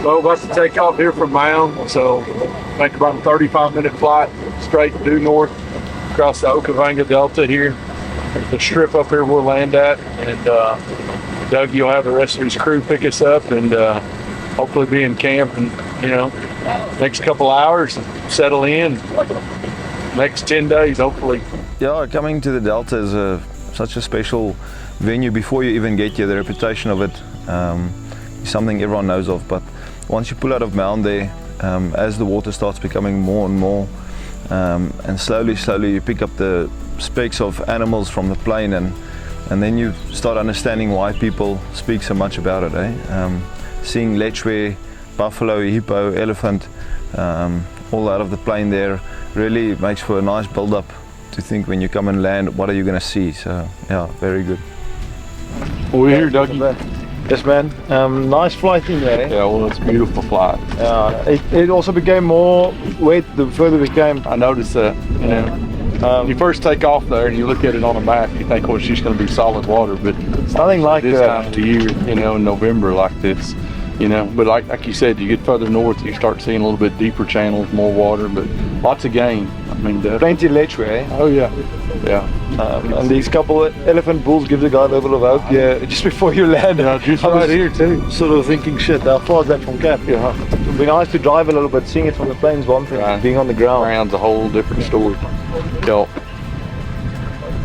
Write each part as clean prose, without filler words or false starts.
Well, about to take off here from Mound, so make about a 35-minute flight straight due north across the Okavanga Delta here. The strip up here we'll land at, and Doug, you'll have the rest of his crew pick us up, and hopefully be in camp in, next couple hours and settle in. Next 10 days, hopefully. Yeah, coming to the Delta is such a special venue. Before you even get here, the reputation of it is something everyone knows of. But once you pull out of Mound there, as the water starts becoming more and more, and slowly you pick up the specks of animals from the plain, and then you start understanding why people speak so much about it. Seeing lechwe, buffalo, hippo, elephant, all out of the plain there really makes for a nice build-up to think when you come and land, what are you going to see? So yeah, very good. Well, we're here, Dougie. Yes, man. Nice flight in there. Yeah, well, it's a beautiful flight. It also became more wet the further we came. I noticed that. You first take off there and you look at it on a map, you think, well, it's just going to be solid water, but it's nothing like this time of the year, in November like this. But like you said, you get further north, you start seeing a little bit deeper channels, more water, but lots of game. I mean, plenty of lechwe, eh? Oh yeah. And these couple of elephant bulls give the guy a level of hope. Yeah, just before you land. Yeah, just right here too. Sort of thinking, shit, how far is that from camp? Yeah. It would be nice to drive a little bit, seeing it from the plains one thing, right. Being on the ground. Ground's a whole different story. Yeah.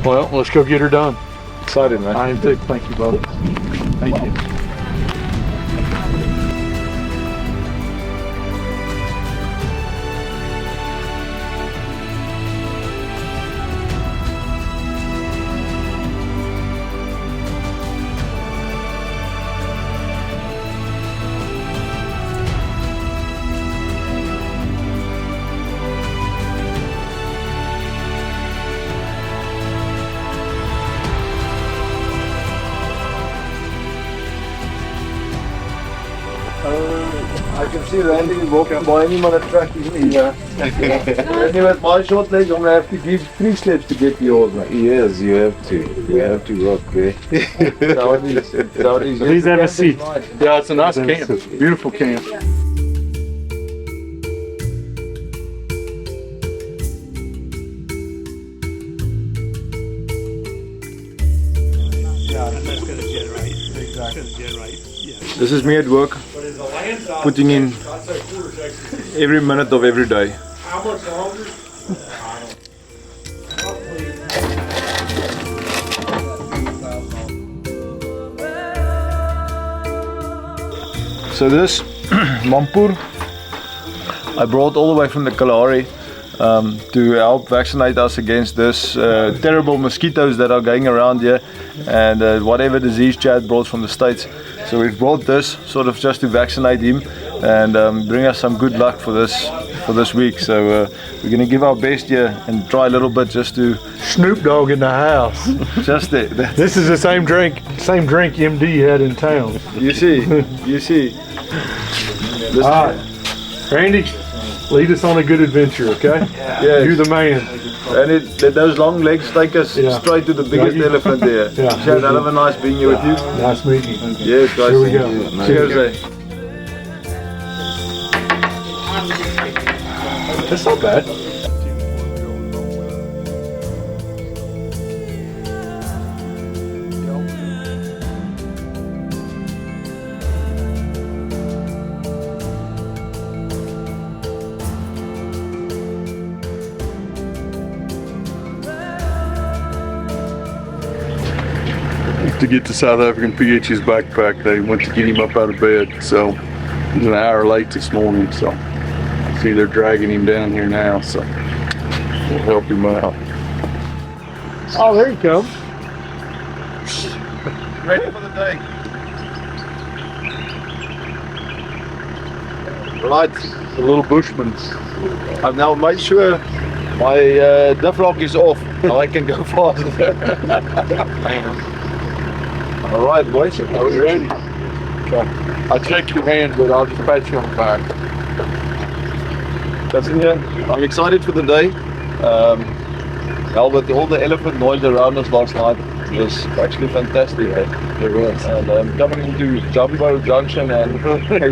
Well, let's go get her done. Excited, man. I am too. Thank you, brother. Thank you. I can see Randy walking by him on a track, isn't he? Yeah. Randy with my short legs, I'm going to have to give 3 steps to get yours, mate. Yes, you have to. You have to rock, eh? Please have a seat. Yeah, it's a nice camp. Beautiful camp. This is me at work, putting in every minute of every day. How much longer? So this Mampur I brought all the way from the Kalahari to help vaccinate us against this terrible mosquitoes that are going around here, and whatever disease Chad brought from the States. So we've brought this sort of just to vaccinate him and bring us some good luck for this week. So we're going to give our best here and try a little bit just to Snoop Dogg in the house. just it. This is the same drink MD had in town. You see. All right, Randy, lead us on a good adventure, okay? Yeah. You're the man. And those long legs take us straight to the biggest elephant there. Yeah. Chad, have a nice being here with you. Nice meeting you. Yes, guys. Here we go. Cheers. That's not bad. To get the South African PH's backpack, they went to get him up out of bed, so he's an hour late this morning, so see they're dragging him down here now, so we'll help him out. Oh, there he comes. Ready for the day. Right, The little bushman. I've now made sure my diff lock is off. Now I can go faster. All right, boys. Are we ready? Okay. I'll check your hand, but I'll just pat you on the back. That's in here. I'm excited for the day. Well, with all the elephant noise around us last night, was actually fantastic. It was. And coming into Jumbo Junction and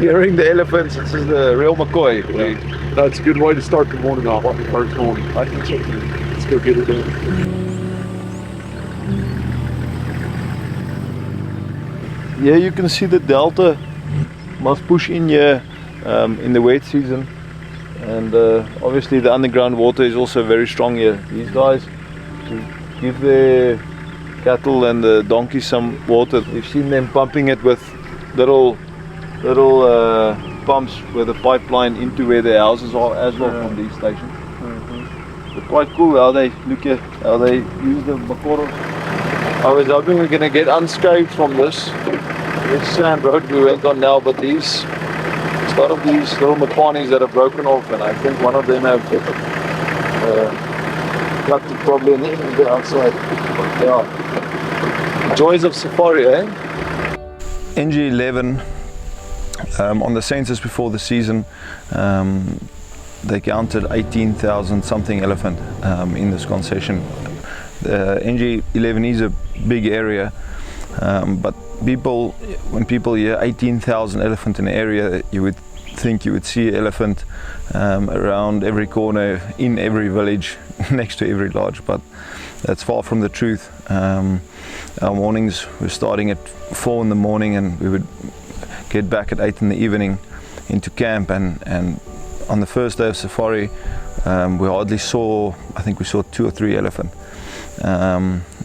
hearing the elephants, this is the real McCoy. That's a good way to start the morning off on the first morning. I think so too. Let's go get it done. Yeah, you can see the delta must push in here in the wet season, and obviously the underground water is also very strong here. These guys, to give their cattle and the donkeys some water, we've seen them pumping it with little pumps with a pipeline into where the houses are as well from these stations. But quite cool how they look here, how they use the Makoro. I was hoping we're gonna get unscathed from this sand road we went on now, but there's a lot of these little Makwanis that have broken off, and I think one of them have plugged it probably in the outside. Yeah. Joys of safari, eh? NG11, on the census before the season, they counted 18,000 something elephant in this concession. NG11 is a big area, but when people hear 18,000 elephant in an area, you would think you would see an elephant around every corner, in every village, next to every lodge, but that's far from the truth. Our mornings were starting at 4 in the morning, and we would get back at 8 in the evening into camp, and on the first day of safari we hardly saw, I think we saw 2 or 3 elephant.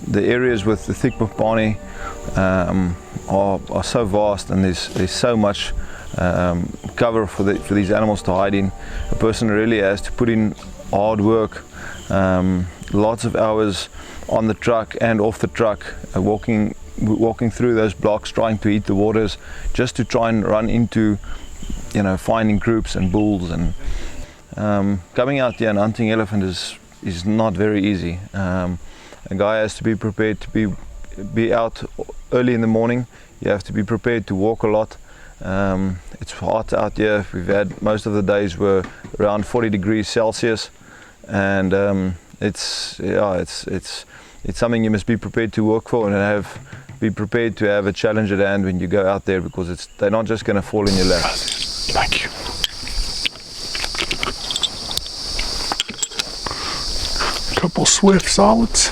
The areas with the thick Mopani are so vast, and there's so much cover for these animals to hide in. A person really has to put in hard work, lots of hours on the truck and off the truck, walking through those blocks, trying to eat the waters, just to try and run into, finding groups and bulls. And coming out here and hunting elephant is not very easy. A guy has to be prepared to be out early in the morning. You have to be prepared to walk a lot. It's hot out here. We've had, most of the days were around 40 degrees Celsius, and it's something you must be prepared to work for, and be prepared to have a challenge at hand when you go out there, because they're not just going to fall in your lap. Thank you. Couple Swift solids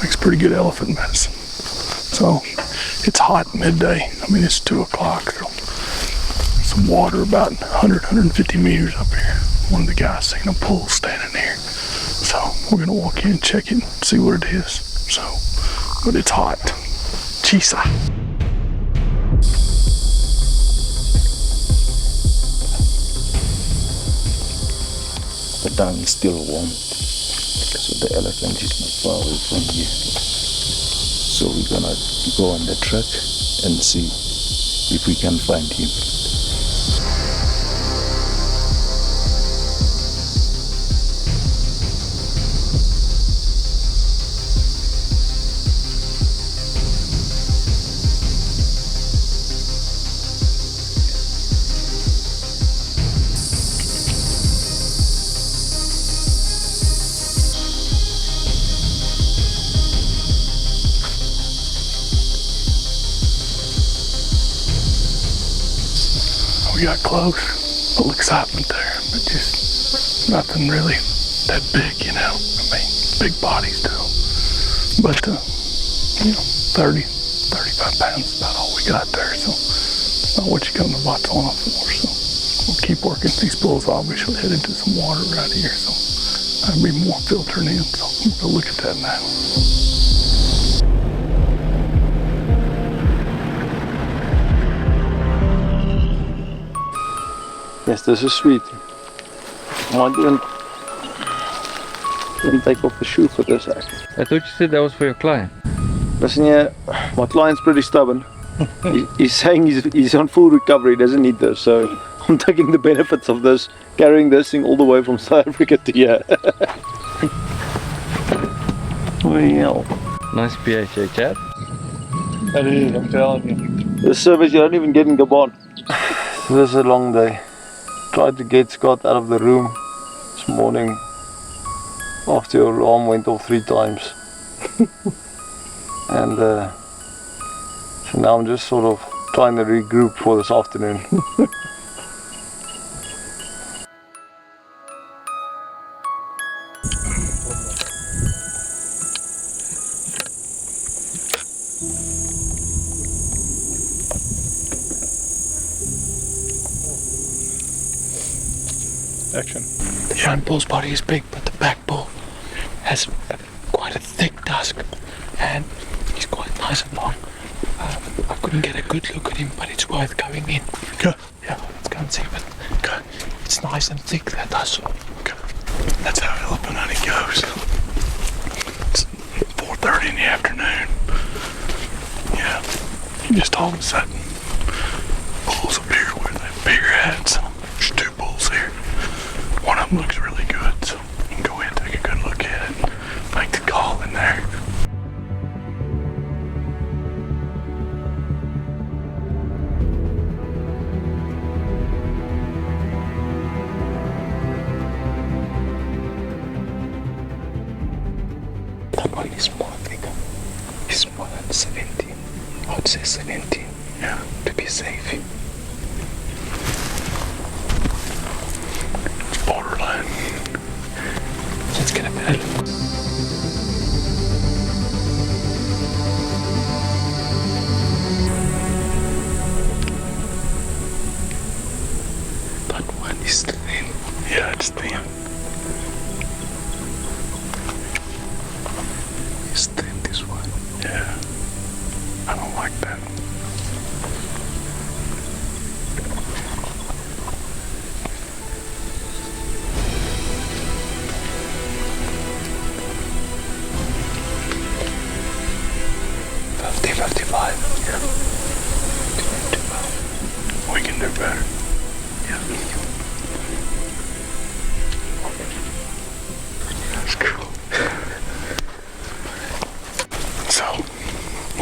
makes pretty good elephant medicine. So it's hot midday. I mean, it's 2 o'clock. So some water about 150 meters up here. One of the guys seen a pool standing there. So we're gonna walk in and check it and see what it is. So, but it's hot. Chisa. The tongue is still warm, so the elephant is not far away from here. So we're gonna go on the truck and see if we can find him. We got close, a little excitement there, but just nothing really that big, I mean, big bodies too. But, 30, 35 pounds is about all we got there, so it's not what you come to Botswana for, so we'll keep working. These bulls obviously head into some water right here, so there'll be more filtering in, so we'll look at that now. Yes, this is sweet. I didn't take off the shoe for this actually. I thought you said that was for your client. Listen here, my client's pretty stubborn. He's saying he's on full recovery, he doesn't need this, so I'm taking the benefits of this, carrying this thing all the way from South Africa to here. Well, Nice pH, eh, Chad? that is, I'm telling you. This service you don't even get in Gabon. This is a long day. Tried to get Scott out of the room this morning after your alarm went off 3 times. And so now I'm just sort of trying to regroup for this afternoon. Action. The front bull's body is big, but the back bull has quite a thick tusk, and he's quite nice and long. I couldn't get a good look at him, but it's worth going in. Okay. Yeah, let's go and see. But Okay. it's nice and thick, that tusk. Okay. That's how elephant hunting goes. It's 4:30 in the afternoon. Yeah. You just all of a sudden, bulls appear where they appear at. So there's two bulls here. One of them looks really good, so you can go in and take a good look at it. Make the call in there. That one is more thicker. It's more than 17. I would say 17. Yeah. To be safe. It's borderline. Let's get a better look. That one is thin. Yeah, it's thin. It's thin, this one. Yeah. I don't like that. We can do better. That's cool. So,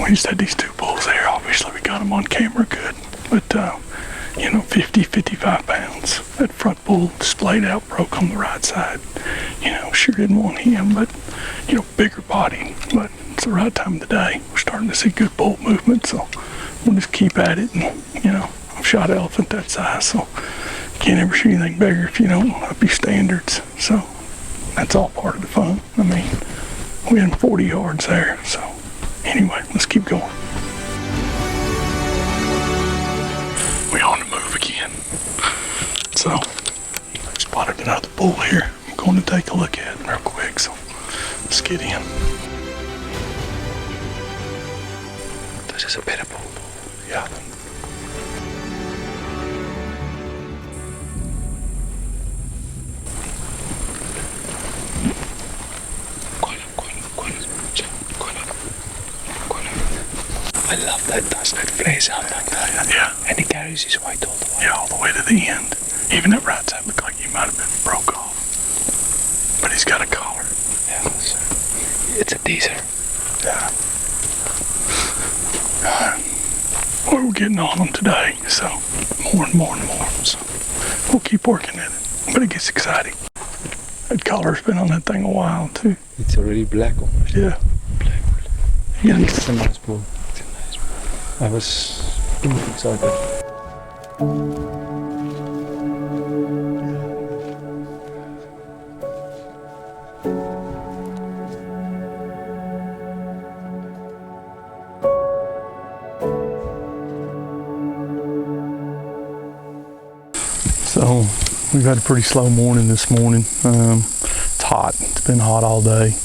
we just had these two bulls there. Obviously, we got them on camera good. But, 50, 55 pounds. That front bull displayed out, broke on the right side. Sure didn't want him, but, bigger body. But it's the right time of the day. We're starting to see good bull movement, so we'll just keep at it. And, I've shot elephant that size, so you can't ever shoot anything bigger if you don't up your standards. So that's all part of the fun. I mean, we had 40 yards there, so anyway, let's keep going. We on the move again. So, spotted another bull here. I'm going to take a look at it real quick, so let's get in. This is a better bull. Yeah. I love that dust that flares out like that. Yeah. And he carries his weight all the way. Yeah, all the way to the end. Even that right side looked like he might have been broke off. But he's got a collar. Yeah, it's a teaser. Yeah. Well, we're getting on them today, so more and more and more. So we'll keep working at it. But it gets exciting. That collar's been on that thing a while too. It's already black almost. Yeah. Yeah, it's a nice bull. It's a nice bull. I was really excited. So we've had a pretty slow morning this morning. It's hot. It's been hot all day.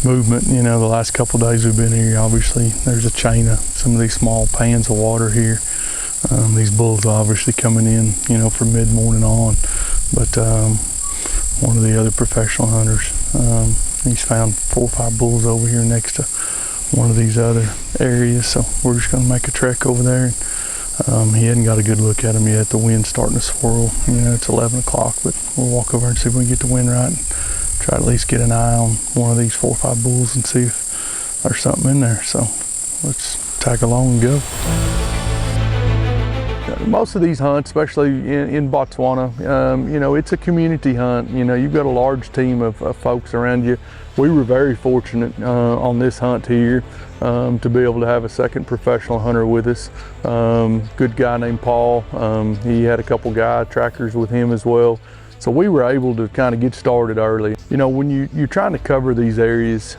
Movement, the last couple of days we've been here, obviously there's a chain of some of these small pans of water here. These bulls are obviously coming in, from mid-morning on. But one of the other professional hunters, he's found 4 or 5 bulls over here next to one of these other areas. So we're just going to make a trek over there. He hadn't got a good look at him yet. The wind's starting to swirl. It's 11 o'clock, but we'll walk over and see if we can get the wind right and try to at least get an eye on one of these 4 or 5 bulls and see if there's something in there. So let's tag along and go. Most of these hunts, especially in Botswana, you know, it's a community hunt. You know, you've got a large team of folks around you. We were very fortunate on this hunt here to be able to have a second professional hunter with us. Good guy named Paul. He had a couple guy trackers with him as well. So we were able to kind of get started early. You know, when you're trying to cover these areas,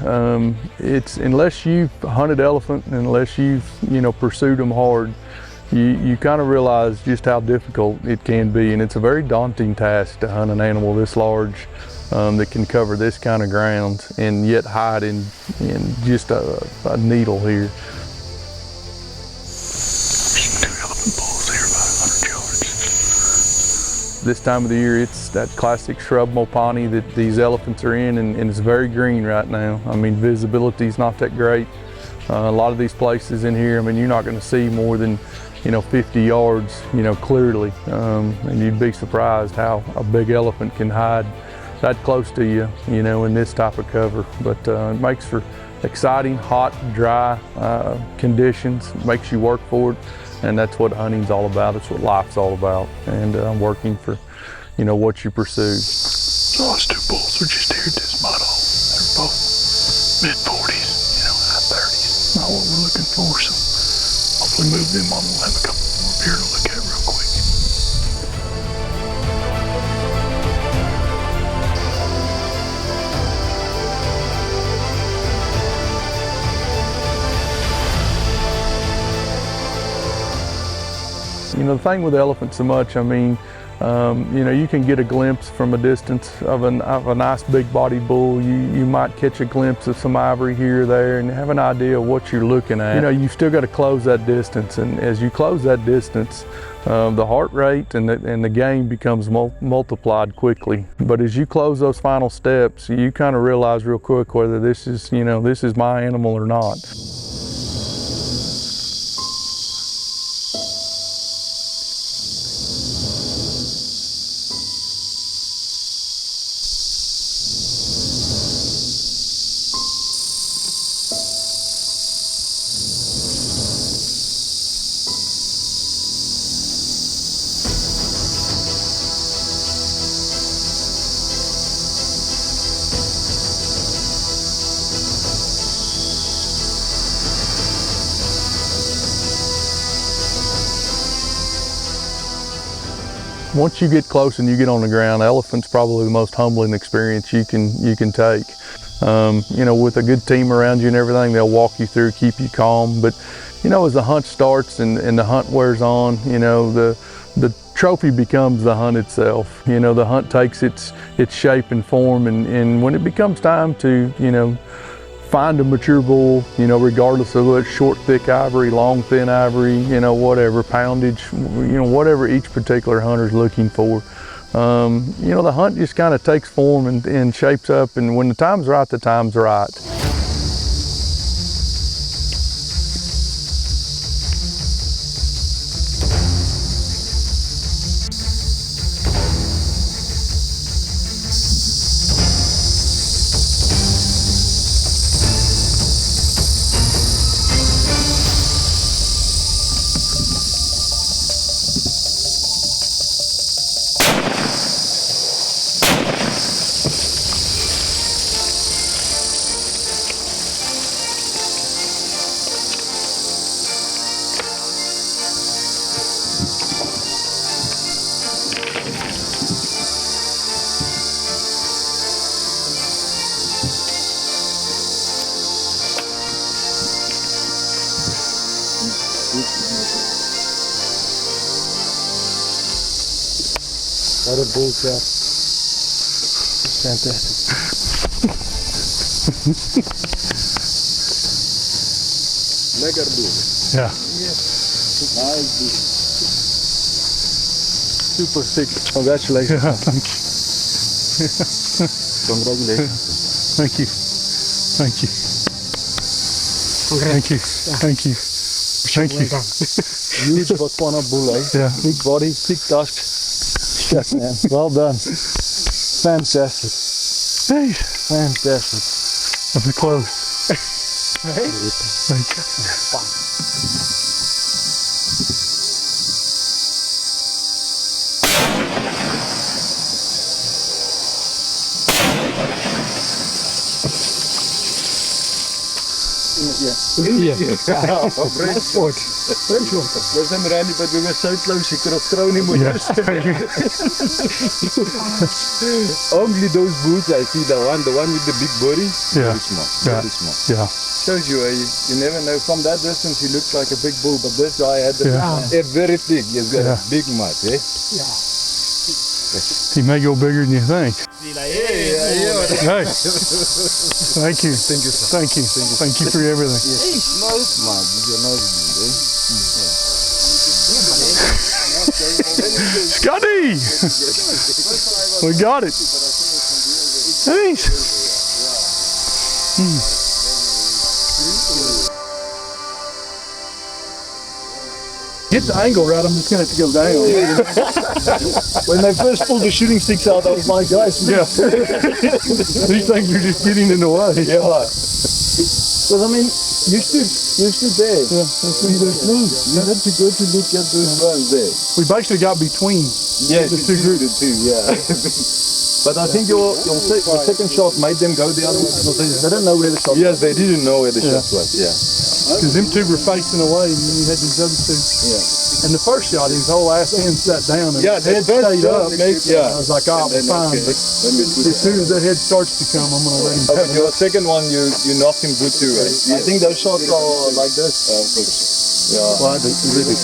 it's unless you've hunted elephant, unless you've, you know, pursued them hard, you kind of realize just how difficult it can be. And it's a very daunting task to hunt an animal this large that can cover this kind of ground and yet hide in just a needle here. This time of the year, it's that classic shrub mopani that these elephants are in, and it's very green right now. I mean, visibility is not that great. A lot of these places in here, I mean, you're not going to see more than, you know, 50 yards, you know, clearly. And you'd be surprised how a big elephant can hide that close to you, you know, in this type of cover. But it makes for exciting, hot, dry conditions. It makes you work for it. And that's what hunting's all about. It's what life's all about. And working for, you know, what you pursue. The last two bulls were just here at this mud hole. They're both mid-40s, you know, high 30s. Not what we're looking for, so hopefully move them on. We'll have a couple more up here to look at real quick. You know, the thing with elephants so much, I mean, you know, you can get a glimpse from a distance of a nice big body bull. You might catch a glimpse of some ivory here or there and have an idea of what you're looking at. You know, you've still got to close that distance, and as you close that distance, the heart rate and the game becomes multiplied quickly. But as you close those final steps, you kind of realize real quick whether this is, you know, this is my animal or not. Once you get close and you get on the ground, elephant's probably the most humbling experience you can take. You know, with a good team around you and everything, they'll walk you through, keep you calm. But you know, as the hunt starts and the hunt wears on, you know, the trophy becomes the hunt itself. You know, the hunt takes its shape and form, and when it becomes time to, you know, find a mature bull, you know, regardless of whether it's short, thick ivory, long, thin ivory, you know, whatever, poundage, you know, whatever each particular hunter's looking for. You know, the hunt just kind of takes form and shapes up, and when the time's right, the time's right. What a bull trap. Fantastic. Mega bull. Yeah. Nice bull. Super sick. Congratulations. Yeah, thank you. Congratulations. Thank you. Thank you. Thank you. Thank you. Thank you. Huge Botswana bull, eh? Yeah. Big body, thick tusk. Shit, man. Well done. Fantastic. Hey, Fantastic. I'll be close. Hey? Thank you. Sport. Listen, Randy, but we were so close, you could have thrown him with Yes. Only those boots I see, the one with the big body, Yeah. very small, Yeah. very small. Yeah. Shows you, you never know. From that distance, he looks like a big bull, but this guy had the very thick. He's got a big mouth, eh? He may go bigger than you think. Hey. Thank you. Thank you. Thank you. Thank you for everything. Nose man, your nose man, Scotty! We got it. Thanks. Get the angle right, I'm just going to have to go down. When they first pulled the shooting sticks out, I was like, guys, Yeah. These things are just getting in the way. yeah. Because I mean, you stood there. Yeah. You didn't move. You had to go to look at those ones there. We basically got between. Yeah, The two groups. the two, yeah. But I think your second shot made them go the other way because they didn't know where the shot was. Yes, they didn't know where the shot was, yeah. Because them two were facing away and then you had these other two. Yeah. And the first shot, his whole ass end sat down and Yeah, his head the first stayed shot up. makes- yeah. I was like, oh, And then, fine. okay, But let me put as soon as that head starts to come, I'm going to let him Okay, have your it. second one, you knocked him good too, right? I think those shots are like this. Yeah. Well, really.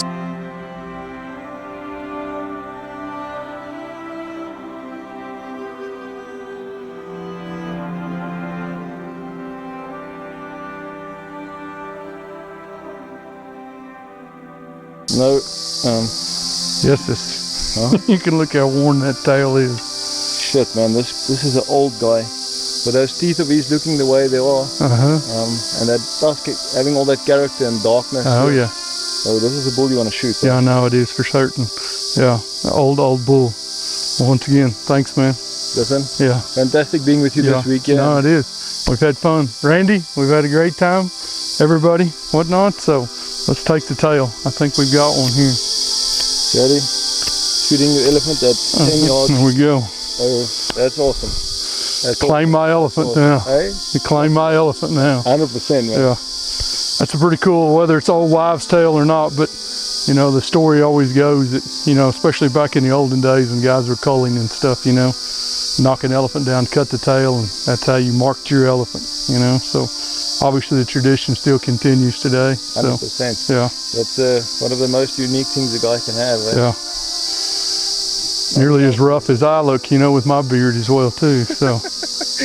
No, Yes, it's, you can look how worn that tail is. shit, man. This is an old guy, but those teeth of his looking the way they are, and that tusk having all that character and darkness. Oh, yeah. So this is a bull you want to shoot. Yeah, I know it is for certain. Yeah, old bull. Once again, thanks, man. Listen, Yeah. fantastic being with you this weekend. No, it is. We've had fun. Randy, we've had a great time. Everybody, whatnot. So let's take the tail. I think we've got one here. Ready? Shooting your elephant at 10 yards. There we go. Oh, that's awesome. That's Claim my elephant now. Hey, You claim my elephant now. 100%, man. Yeah. That's a pretty cool, whether it's old wives' tale or not, but you know, the story always goes that, you know, especially back in the olden days when guys were culling and stuff, you know, knock an elephant down, cut the tail, and that's how you marked your elephant, you know. So obviously the tradition still continues today. So 100%. yeah, That's one of the most unique things a guy can have. Eh? yeah. Nearly as rough as I look, you know, with my beard as well too. So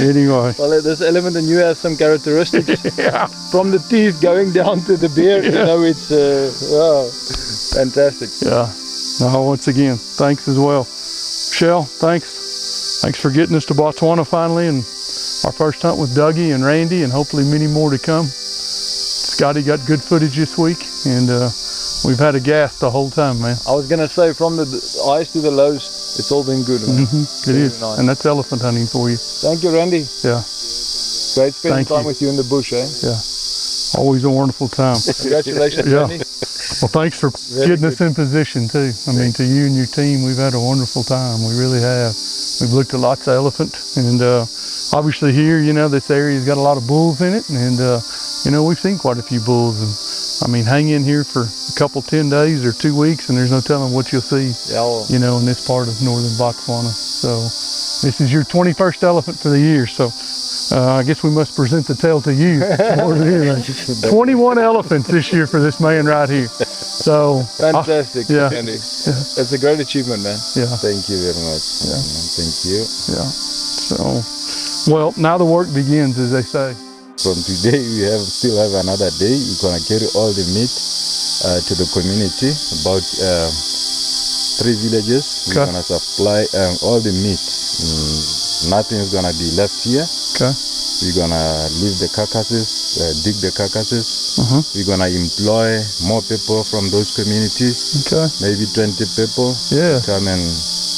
anyway. Well, this elephant and you have some characteristics Yeah. from the teeth going down to the beard. You Yeah. know, it's wow, fantastic. Yeah. No, once again, thanks as well. Michelle, thanks. Thanks for getting us to Botswana finally, and our first hunt with Dougie and Randy, and hopefully many more to come. Scotty got good footage this week, and we've had a gas the whole time, man. I was gonna say, from the highs to the lows, it's all been good, man. It is, nice. and that's elephant hunting for you. Thank you, Randy. Yeah, Great spending Thank time you. with you in the bush, eh? always a wonderful time. Congratulations, Yeah. Randy. Well, thanks for getting us in position too. I mean, to you and your team, we've had a wonderful time. We really have. We've looked at lots of elephant, and obviously here, you know, this area's got a lot of bulls in it, and you know, we've seen quite a few bulls. And I mean, hang in here for a couple, 10 days or 2 weeks, and there's no telling what you'll see, Yeah, well, you know, in this part of northern Botswana. So this is your 21st elephant for the year. So I guess we must present the tail to you more than anything. 21 elephants this year for this man right here. So fantastic, yeah. Randy. That's a great achievement, man. yeah, Thank you very much. Yeah. Thank you. yeah. So, well, now the work begins, as they say. From today, we still have another day. We're gonna carry all the meat to the community. About 3 villages. We're Okay. gonna supply all the meat. Nothing is gonna be left here. Okay. We're gonna leave the carcasses, dig the carcasses. Uh-huh. We're gonna employ more people from those communities, Okay. maybe 20 people, Yeah. come and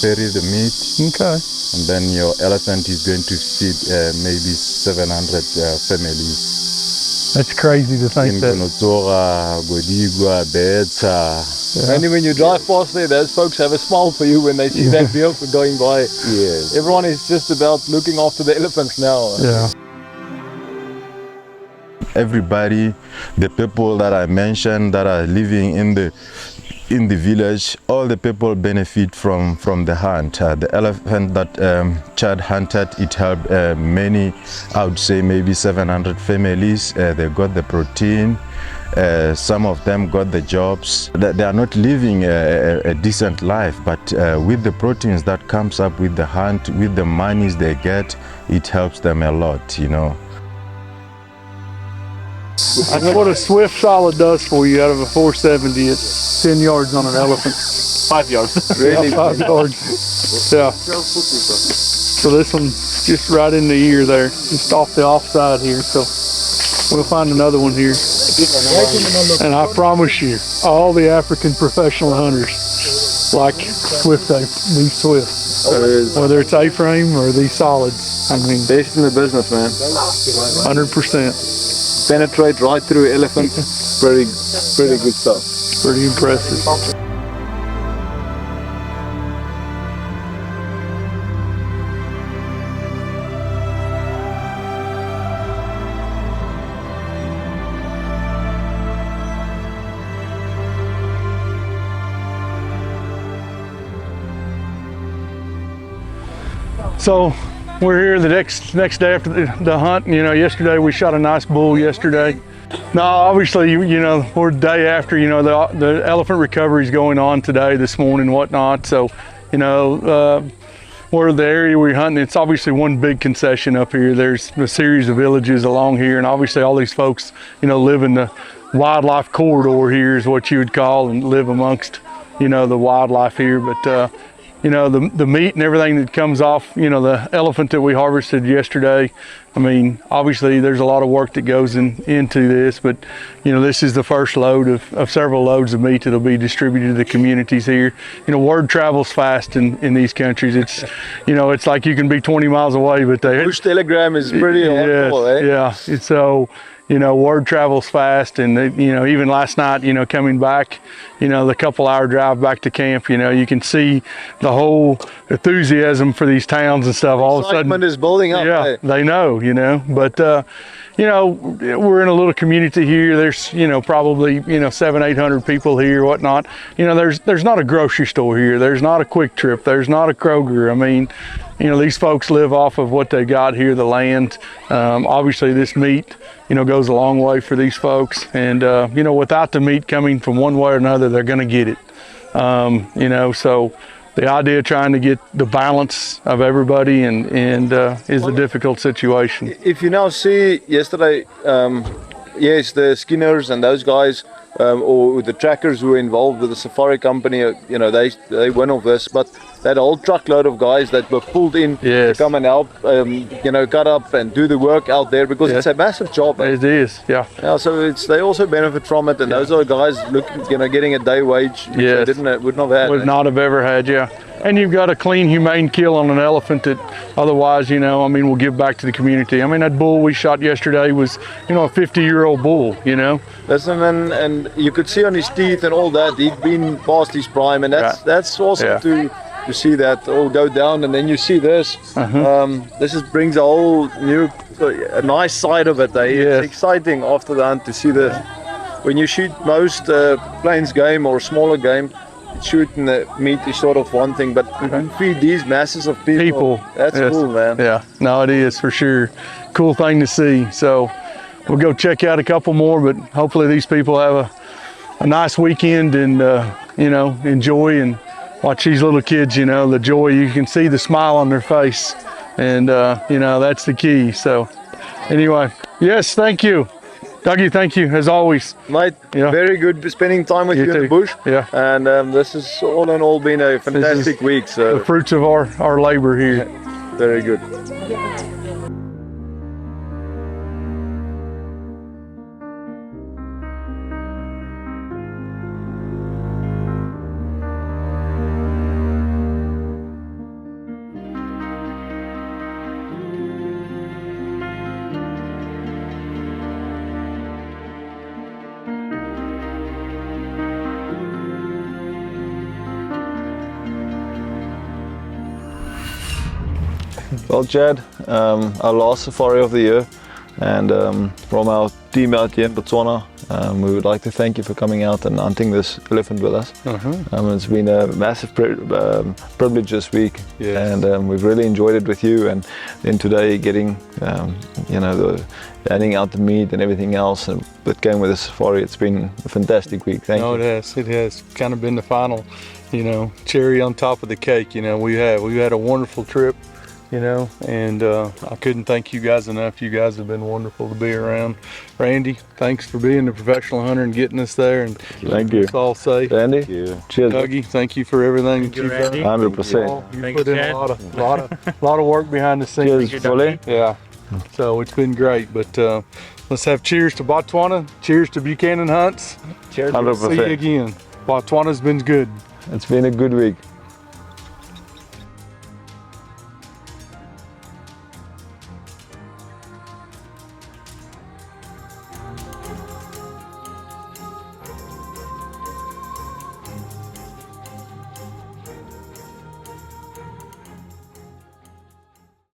ferry the meat. Okay. And then your elephant is going to feed maybe 700 families. That's crazy to think In that. Gonotora, Godigwa, Beeta. Randy, when you drive past there, those folks have a smile for you when they see that vehicle going by. Yes. Everyone is just about looking after the elephants now. Yeah. everybody, the people that I mentioned that are living in the village, all the people benefit from the hunt. The elephant that Chad hunted, it helped many, I would say maybe 700 families. They got the protein. Some of them got the jobs. They are not living a decent life, but with the proteins that comes up with the hunt, with the monies they get, it helps them a lot, you know. That's what a Swift solid does for you out of a 470 at 10 yards on an elephant. 5 yards. Really? Yeah, 5 yards. Yeah. So this one just right in the ear there, just off the offside here. So we'll find another one here. And I promise you, all the African professional hunters like Swift tape, these Swift. Whether it's A-frame or these solids. I mean, Best in the business, man. 100%. Penetrate right through elephant. Pretty good stuff. Pretty impressive. So we're here the next day after the hunt. You know, yesterday we shot a nice bull yesterday. No, obviously, you know, we're the day after, you know, the elephant recovery is going on today, this morning, whatnot. So, you know, we're the area we're hunting. It's obviously one big concession up here. There's a series of villages along here, and obviously all these folks, you know, live in the wildlife corridor here is what you would call, and live amongst, you know, the wildlife here. But, you know, the meat and everything that comes off, you know, the elephant that we harvested yesterday, I mean, obviously there's a lot of work that goes into this, but, you know, this is the first load of several loads of meat that'll be distributed to the communities here. You know, word travels fast in these countries. It's, you know, it's like you can be 20 miles away, but they... Push telegram is pretty hardcore, eh? Yeah, so... You know, word travels fast, and you know, even last night, you know, coming back, you know, the couple-hour drive back to camp, you know, you can see the whole enthusiasm for these towns and stuff. All of a sudden, excitement is building up. Yeah, they know, you know. But you know, we're in a little community here. There's, you know, probably, you know, 700-800 people here, whatnot. You know, there's not a grocery store here. There's not a Quick Trip. There's not a Kroger. I mean, you know, these folks live off of what they got here, the land. Obviously, this meat, you know, goes a long way for these folks. And, you know, without the meat coming from one way or another, they're going to get it. You know, so the idea of trying to get the balance of everybody and is a difficult situation. If you now see yesterday, yes, the skinners and those guys, or the trackers who were involved with the safari company, you know, they went off this, but that whole truckload of guys that were pulled in to come and help, you know, cut up and do the work out there, because it's a massive job. It is, yeah. Yeah, so they also benefit from it, and those are guys you know, getting a day wage, which they would not have had. Would not have ever had, yeah. And you've got a clean, humane kill on an elephant that otherwise, you know, I mean, will give back to the community. I mean, that bull we shot yesterday was, you know, a 50-year-old bull, you know. Listen, and you could see on his teeth and all that, he'd been past his prime, and that's awesome to see that all go down. And then you see this. This just brings a whole new, a nice side of it. It's exciting after the hunt to see this. When you shoot most plains game or smaller game, shooting the meat is sort of one thing, but to feed these masses of people, that's cool, man. Yeah, no, it is for sure. Cool thing to see. So we'll go check out a couple more, but hopefully these people have a nice weekend and, you know, enjoy and watch these little kids, you know, the joy. You can see the smile on their face, and, you know, that's the key. So anyway, yes, thank you. Dougie, thank you, as always. Mate, very good spending time with you in the bush. Yeah. And this has all in all been a fantastic week. So the fruits of our labor here. Very good. Well, Chad, our last safari of the year, and from our team out here in Botswana. We would like to thank you for coming out and hunting this elephant with us. It's been a massive privilege this week, Yes. and we've really enjoyed it with you. And then today, getting the handing out the meat and everything else that came with the safari. It's been a fantastic week. Thank No, you. it has kind of been the final, cherry on top of the cake. We've had a wonderful trip, and I couldn't thank you guys enough. You guys have been wonderful to be around. Randy, thanks for being the professional hunter and getting us there and Thank keeping you. us all safe. Andy, cheers. Dougie, thank you for everything that you've done. 100%. You put in a lot of work behind the scenes. Cheers, Sully. Yeah. So it's been great, but let's have cheers to Botswana. Cheers to Buchanan Hunts. Cheers. See you 100%. again. Botswana's been good. It's been a good week.